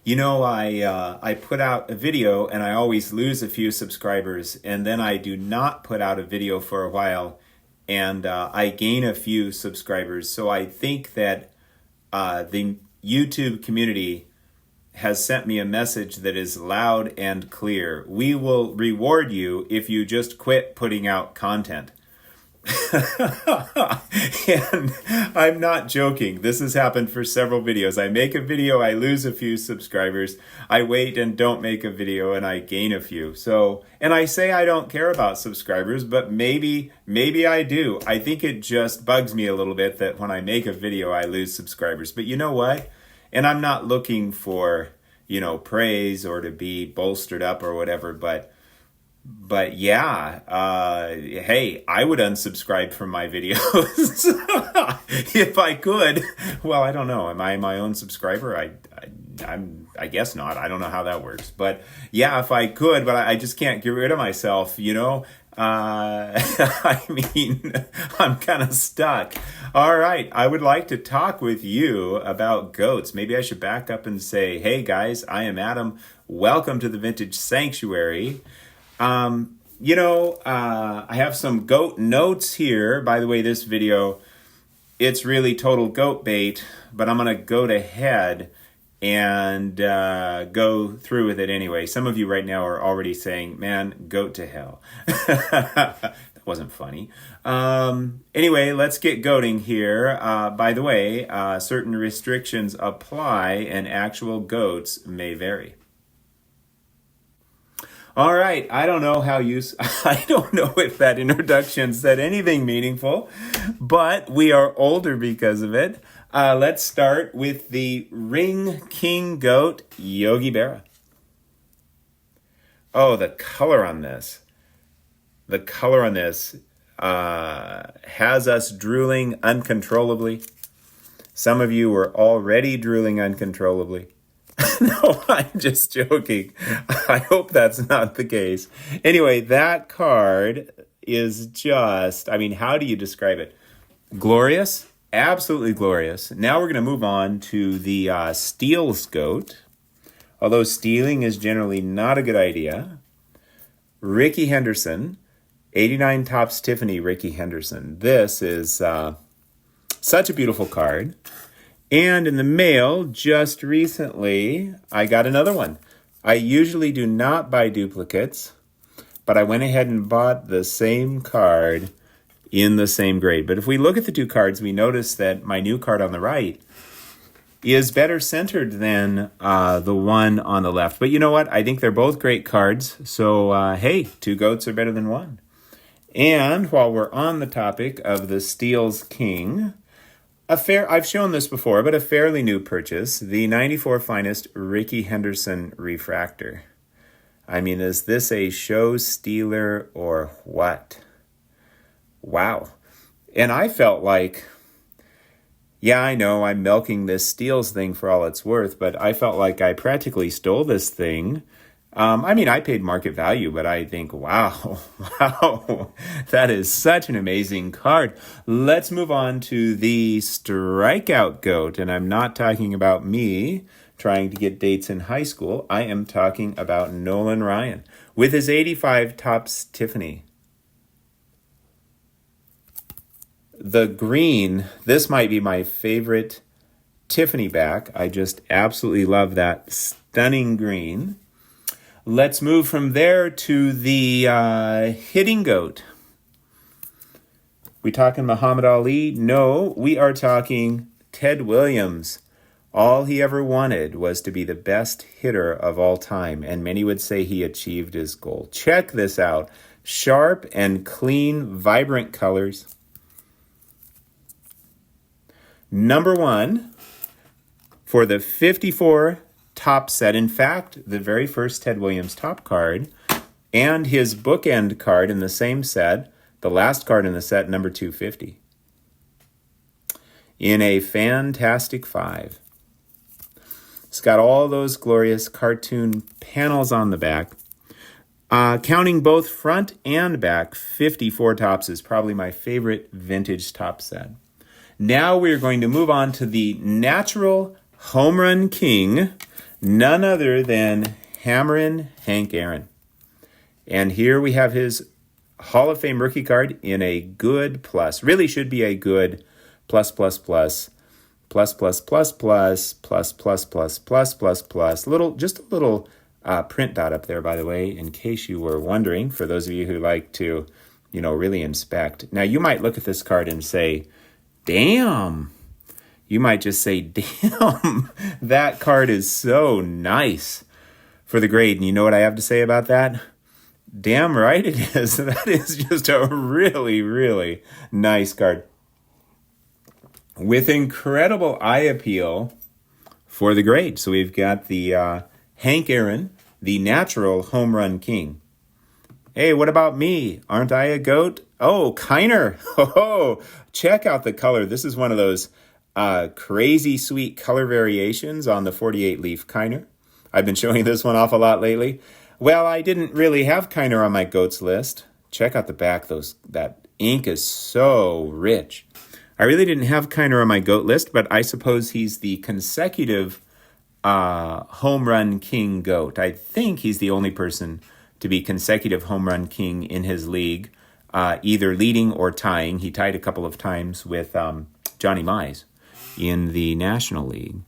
I put out a video and I always lose a few subscribers, and then I do not put out a video for a while, and I gain a few subscribers. So I think that the YouTube community has sent me a message that is loud and clear. We will reward you if you just quit putting out content. And I'm not joking. This has happened for several videos. I make a video, I lose a few subscribers. I wait and don't make a video, and I gain a few. And I say I don't care about subscribers, but maybe I do. I think it just bugs me a little bit that when I make a video, I lose subscribers. But you know what? And I'm not looking for, praise or to be bolstered up or whatever, but yeah, hey, I would unsubscribe from my videos if I could. Well, I don't know. Am I my own subscriber? I guess not. I don't know how that works. But yeah, if I could, but I just can't get rid of myself, I mean, I'm kind of stuck. All right. I would like to talk with you about goats. Maybe I should back up and say, hey guys, I am Adam. Welcome to the Vintage Sanctuary. I have some goat notes here. By the way, this video, it's really total goat bait, but I'm going to go ahead and go through with it anyway. Some of you right now are already saying, man, goat to hell. That wasn't funny. Anyway, let's get goating here. By the way, certain restrictions apply and actual goats may vary. All right, I don't know if that introduction said anything meaningful, but we are older because of it. Let's start with the Ring King Goat, Yogi Berra. Oh, the color on this. The color on this has us drooling uncontrollably. Some of you were already drooling uncontrollably. No, I'm just joking. I hope that's not the case. Anyway, that card is just, how do you describe it? Glorious? Absolutely glorious. Now we're going to move on to the Steals Goat. Although stealing is generally not a good idea. Rickey Henderson, 89 Topps Tiffany Rickey Henderson. This is such a beautiful card. And in the mail, just recently, I got another one. I usually do not buy duplicates, but I went ahead and bought the same card in the same grade. But if we look at the two cards, we notice that my new card on the right is better centered than the one on the left. But you know what? I think they're both great cards. So, hey, two goats are better than one. And while we're on the topic of the Steals King, I've shown this before, but a fairly new purchase, the 94 Finest Rickey Henderson Refractor. Is this a show stealer or what? Wow. And I felt like, yeah, I know I'm milking this Steals thing for all it's worth, but I felt like I practically stole this thing. I paid market value, but I think, wow, that is such an amazing card. Let's move on to the Strikeout Goat. And I'm not talking about me trying to get dates in high school. I am talking about Nolan Ryan with his 85 Topps Tiffany. The green, this might be my favorite Tiffany back. I just absolutely love that stunning green. Let's move from there to the Hitting Goat. We talking Muhammad Ali? No, we are talking Ted Williams. All he ever wanted was to be the best hitter of all time, and many would say he achieved his goal. Check this out. Sharp and clean, vibrant colors. Number one for the 54 Top set. In fact, the very first Ted Williams top card and his bookend card in the same set, the last card in the set, number 250. In a fantastic 5. It's got all those glorious cartoon panels on the back. Counting both front and back, 54 Topps is probably my favorite vintage top set. Now we're going to move on to the Natural Home Run King, None other than Hammerin' Hank Aaron. And here we have his Hall of Fame rookie card in a good plus. Really should be a good plus, plus, plus, plus, plus, plus, plus, plus, plus, plus, plus, plus, plus. Just a little print dot up there, by the way, in case you were wondering, for those of you who like to, really inspect. Now, you might look at this card and say, damn. You might just say, damn, that card is so nice for the grade. And you know what I have to say about that? Damn right it is. That is just a really, really nice card. With incredible eye appeal for the grade. So we've got the Hank Aaron, the natural home run king. Hey, what about me? Aren't I a goat? Oh, Kiner. Oh, check out the color. This is one of those crazy sweet color variations on the 48 leaf Kiner. I've been showing this one off a lot lately. Well, I didn't really have Kiner on my goats list. Check out the back. That ink is so rich. I really didn't have Kiner on my goat list, but I suppose he's the consecutive home run king goat. I think he's the only person to be consecutive home run king in his league, either leading or tying. He tied a couple of times with Johnny Mize in the National League.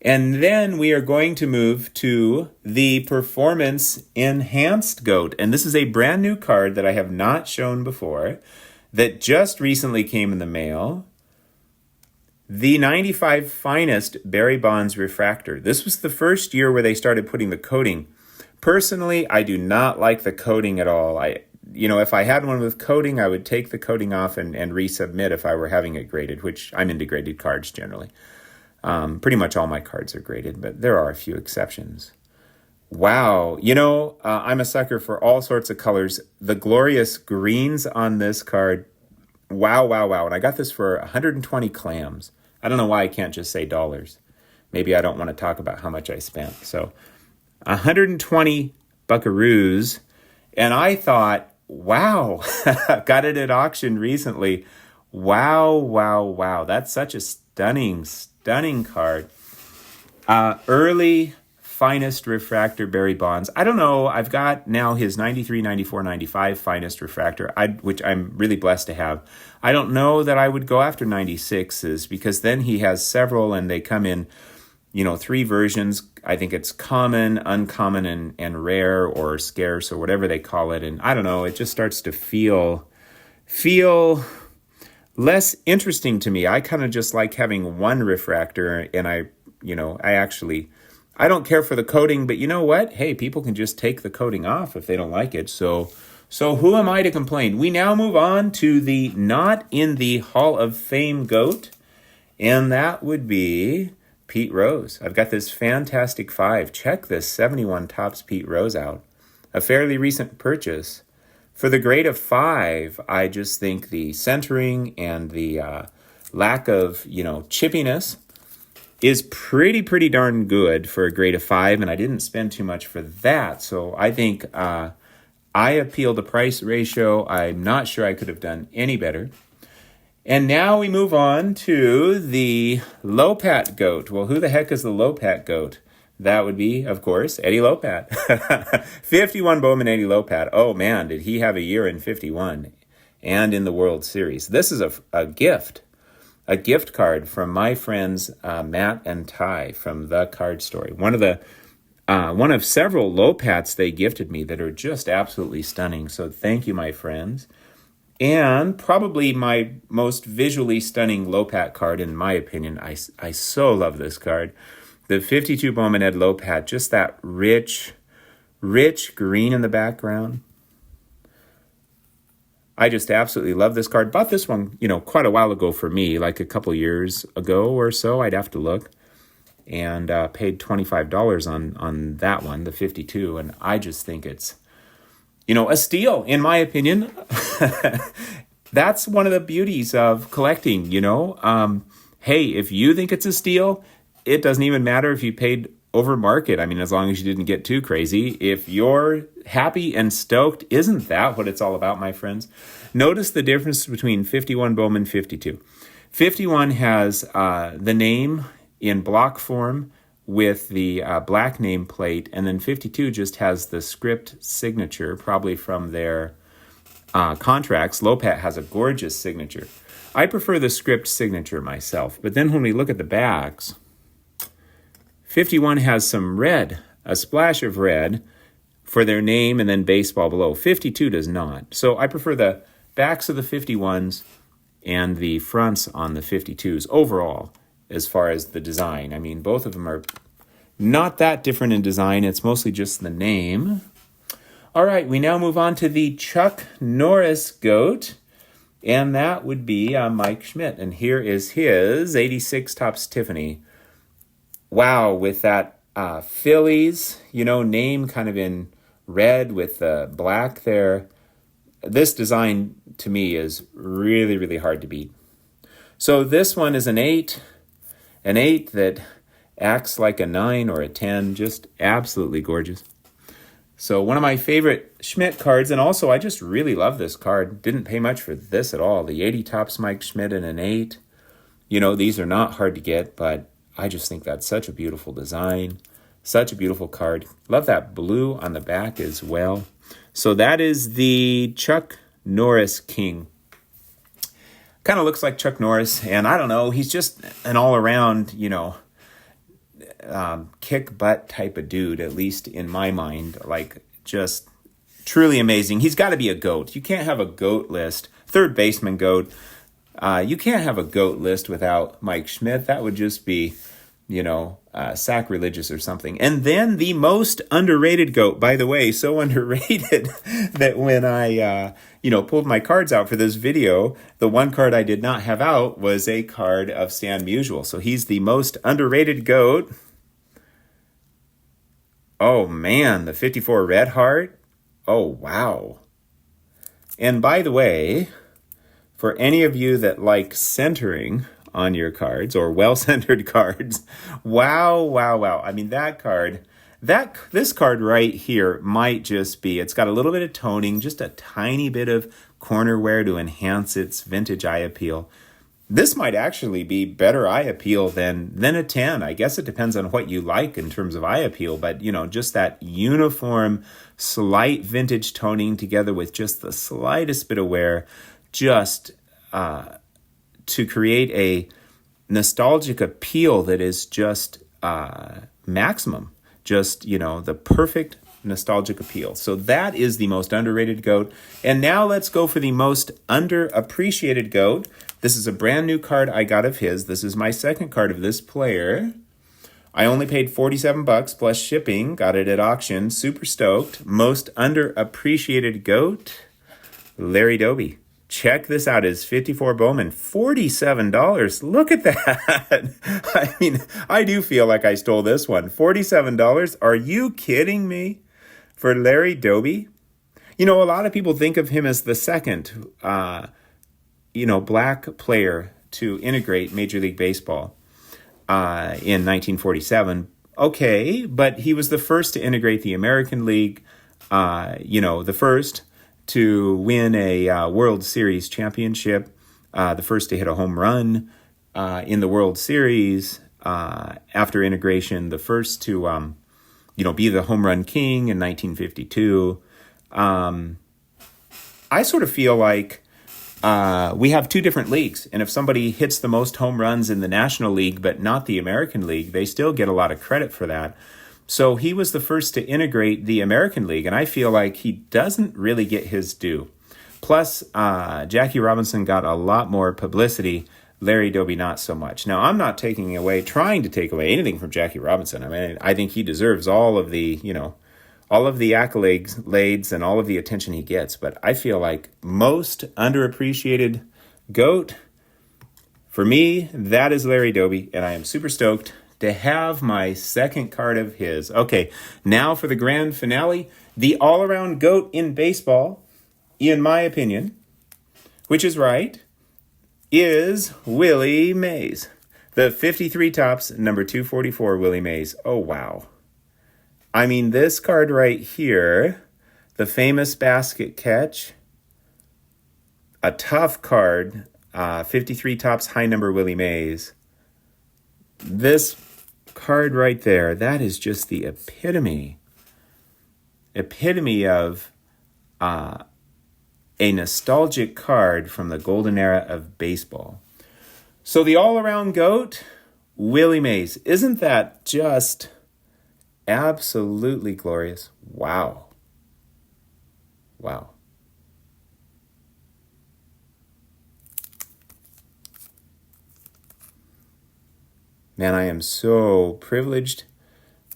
And then we are going to move to the Performance Enhanced Goat. And this is a brand new card that I have not shown before that just recently came in the mail. The 95 Finest Barry Bonds Refractor. This was the first year where they started putting the coating. Personally, I do not like the coating at all. If I had one with coating, I would take the coating off and resubmit if I were having it graded, which I'm into graded cards generally. Pretty much all my cards are graded, but there are a few exceptions. Wow. I'm a sucker for all sorts of colors. The glorious greens on this card. Wow, wow, wow. And I got this for 120 clams. I don't know why I can't just say dollars. Maybe I don't want to talk about how much I spent. So 120 buckaroos. And I thought, wow, got it at auction recently. Wow, wow, wow. That's such a stunning card. Early Finest Refractor Barry Bonds. I don't know. I've got now his 93, 94, 95 Finest Refractor, which I'm really blessed to have. I don't know that I would go after 96s because then he has several and they come in, 3 versions. I think it's common, uncommon, and rare or scarce or whatever they call it. And I don't know. It just starts to feel less interesting to me. I kind of just like having one refractor, and I don't care for the coating, but you know what? Hey, people can just take the coating off if they don't like it. So who am I to complain? We now move on to the not in the Hall of Fame GOAT, and that would be Pete Rose. I've got this fantastic 5. Check this 71 Topps Pete Rose out. A fairly recent purchase. For the grade of 5, I just think the centering and the lack of, chippiness is pretty darn good for a grade of 5, and I didn't spend too much for that. So I think I appeal the price ratio. I'm not sure I could have done any better. And now we move on to the Lopat GOAT. Well, who the heck is the Lopat GOAT? That would be, of course, Eddie Lopat. 51 Bowman Eddie Lopat. Oh, man, did he have a year in 51 and in the World Series. This is a gift card from my friends Matt and Ty from The Card Story. One of several Lopats they gifted me that are just absolutely stunning. So thank you, my friends. And probably my most visually stunning Lopat card, in my opinion. I so love this card. The 52 Bowman Ed Lopat, just that rich green in the background. I just absolutely love this card. Bought this one, quite a while ago for me, like a couple years ago or so. I'd have to look. And paid $25 on that one, the 52. And I just think it's, a steal, in my opinion. That's one of the beauties of collecting, Hey, if you think it's a steal, it doesn't even matter if you paid over market. I mean, as long as you didn't get too crazy. If you're happy and stoked, isn't that what it's all about, my friends? Notice the difference between 51 Bowman 52. 51 has the name in block form with the black nameplate, and then 52 just has the script signature, probably from their contracts. Lopat has a gorgeous signature. I prefer the script signature myself, but then when we look at the backs, 51 has some red, a splash of red for their name and then baseball below. 52 does not. So I prefer the backs of the 51s and the fronts on the 52s overall as far as the design. I mean, both of them are not that different in design. It's mostly just the name. All right, we now move on to the Chuck Norris goat, and that would be Mike Schmidt. And here is his 86 Topps Tiffany. Wow, with that Phillies, name kind of in red with the black there. This design, to me, is really, really hard to beat. So this one is an 8 that acts like a 9 or a 10, just absolutely gorgeous. So one of my favorite Schmidt cards, and also I just really love this card. Didn't pay much for this at all. The 80 Topps Mike Schmidt and an 8. These are not hard to get, but I just think that's such a beautiful design. Such a beautiful card. Love that blue on the back as well. So that is the Chuck Norris King. Kind of looks like Chuck Norris, and I don't know, he's just an all-around, kick butt type of dude, at least in my mind. Like, just truly amazing. He's got to be a GOAT. You can't have a GOAT list. Third baseman GOAT. You can't have a GOAT list without Mike Schmidt. That would just be, sacrilegious or something. And then the most underrated GOAT, by the way, so underrated that when I, pulled my cards out for this video, the one card I did not have out was a card of Stan Musial. So he's the most underrated GOAT. Oh, man, the 54 Red Heart. Oh, wow. And by the way, for any of you that like centering on your cards or well-centered cards, wow. I mean, this card right here might just be, it's got a little bit of toning, just a tiny bit of corner wear to enhance its vintage eye appeal. This might actually be better eye appeal than a 10. I guess it depends on what you like in terms of eye appeal, but just that uniform, slight vintage toning together with just the slightest bit of wear, just to create a nostalgic appeal that is just maximum. Just, the perfect nostalgic appeal. So that is the most underrated GOAT. And now let's go for the most underappreciated GOAT. This is a brand new card I got of his. This is my second card of this player. I only paid $47 plus shipping. Got it at auction. Super stoked. Most underappreciated GOAT, Larry Doby. Check this out. His 54 Bowman, $47. Look at that. I mean, I do feel like I stole this one. $47. Are you kidding me? For Larry Doby? A lot of people think of him as the second, black player to integrate Major League Baseball in 1947. Okay, but he was the first to integrate the American League, the first to win a World Series championship, the first to hit a home run in the World Series after integration, the first to, be the home run king in 1952. I sort of feel like we have two different leagues, and if somebody hits the most home runs in the National League but not the American League, they still get a lot of credit for that. So he was the first to integrate the American League, and I feel like he doesn't really get his due. Plus, Jackie Robinson got a lot more publicity, Larry Doby not so much. Now, I'm not trying to take away anything from Jackie Robinson. I mean, I think he deserves all of the accolades and all of the attention he gets, but I feel like most underappreciated GOAT, for me, that is Larry Doby, and I am super stoked to have my second card of his. Okay, now for the grand finale, the all-around GOAT in baseball, in my opinion, which is right, is Willie Mays. The 53 Topps, number 244, Willie Mays. Oh, wow. I mean, this card right here, the famous basket catch, a tough card, 53 Topps, high number Willie Mays. This card right there, that is just the epitome of a nostalgic card from the golden era of baseball. So the all-around GOAT, Willie Mays. Isn't that just absolutely glorious? Wow. Wow. Man, I am so privileged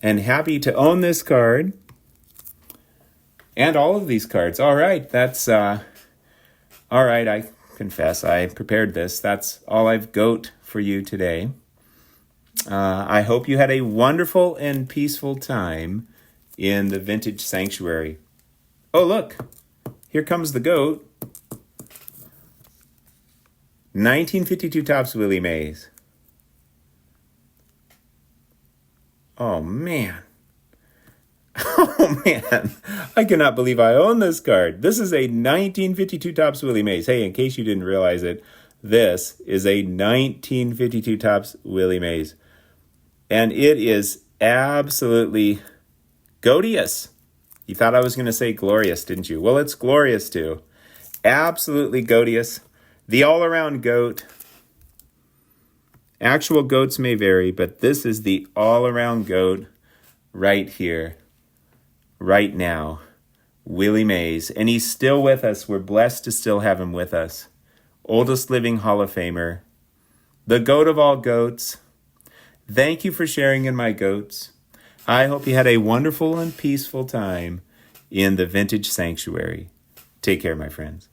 and happy to own this card. And all of these cards. All right, that's, all right, I confess, I prepared this. That's all I've GOAT for you today. I hope you had a wonderful and peaceful time in the Vintage Sanctuary. Oh, look, here comes the GOAT. 1952 Topps Willie Mays. Oh, man. Oh, man. I cannot believe I own this card. This is a 1952 Topps Willie Mays. Hey, in case you didn't realize it, this is a 1952 Topps Willie Mays. And it is absolutely GOATious. You thought I was going to say glorious, didn't you? Well, it's glorious, too. Absolutely GOATious. The all-around GOAT. Actual GOATs may vary, but this is the all-around GOAT right here, right now. Willie Mays. And he's still with us. We're blessed to still have him with us. Oldest living Hall of Famer. The GOAT of all GOATs. Thank you for sharing in my GOATs. I hope you had a wonderful and peaceful time in the Vintage Sanctuary. Take care, my friends.